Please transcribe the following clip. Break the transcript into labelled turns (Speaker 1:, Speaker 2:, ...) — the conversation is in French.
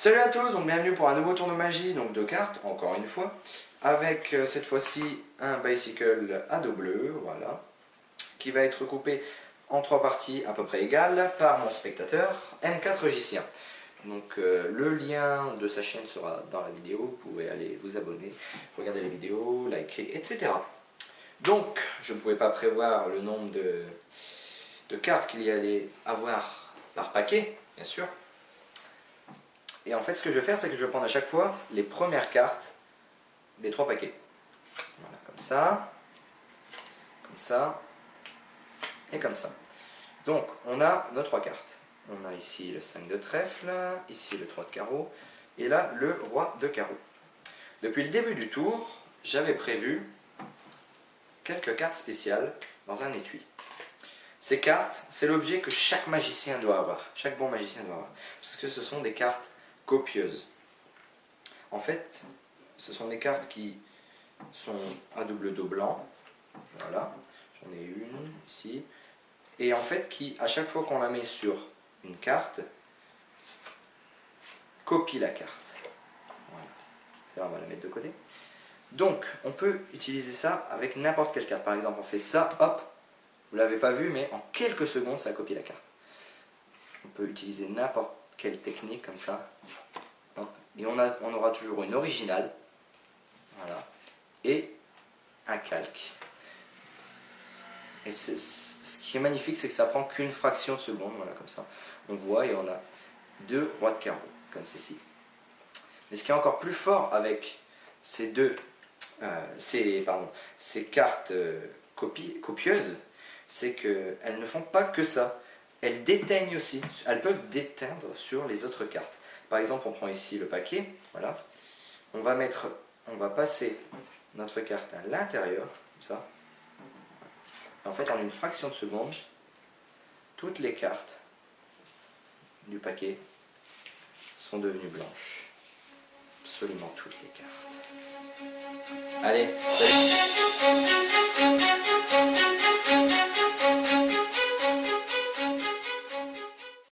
Speaker 1: Salut à tous, donc bienvenue pour un nouveau tour de magie donc de cartes, encore une fois, avec cette fois-ci un bicycle à dos bleu, voilà, qui va être coupé en 3 parties à peu près égales par mon spectateur M4 J1. Donc le lien de sa chaîne sera dans la vidéo, vous pouvez aller vous abonner, regarder les vidéos, liker, etc. Donc je ne pouvais pas prévoir le nombre de cartes qu'il y allait avoir par paquet, bien sûr. Et en fait, ce que je vais faire, c'est que je vais prendre à chaque fois les premières cartes des 3 paquets. Voilà, comme ça, et comme ça. Donc, on a nos 3 cartes. On a ici le 5 de trèfle, ici le 3 de carreau, et là, le roi de carreau. Depuis le début du tour, j'avais prévu quelques cartes spéciales dans un étui. Ces cartes, c'est l'objet que chaque magicien doit avoir, chaque bon magicien doit avoir, parce que ce sont des cartes copieuses. En fait, ce sont des cartes qui sont à double dos blanc, voilà, j'en ai une ici, et en fait qui, à chaque fois qu'on la met sur une carte, copie la carte. Voilà. Ça, on va la mettre de côté. Donc, on peut utiliser ça avec n'importe quelle carte. Par exemple, on fait ça, hop, vous ne l'avez pas vu, mais en quelques secondes, ça copie la carte. On peut utiliser n'importe quelle technique comme ça. Et on aura toujours une originale, voilà, et un calque. Et ce qui est magnifique, c'est que ça prend qu'une fraction de seconde, voilà, comme ça. On voit et on a 2 rois de carreau, comme ceci. Mais ce qui est encore plus fort avec ces ces cartes copieuses, c'est qu'elles ne font pas que ça. Elles déteignent aussi, elles peuvent déteindre sur les autres cartes. Par exemple, on prend ici le paquet, voilà. On va passer notre carte à l'intérieur, comme ça. En fait, en une fraction de seconde, toutes les cartes du paquet sont devenues blanches. Absolument toutes les cartes. Allez, salut!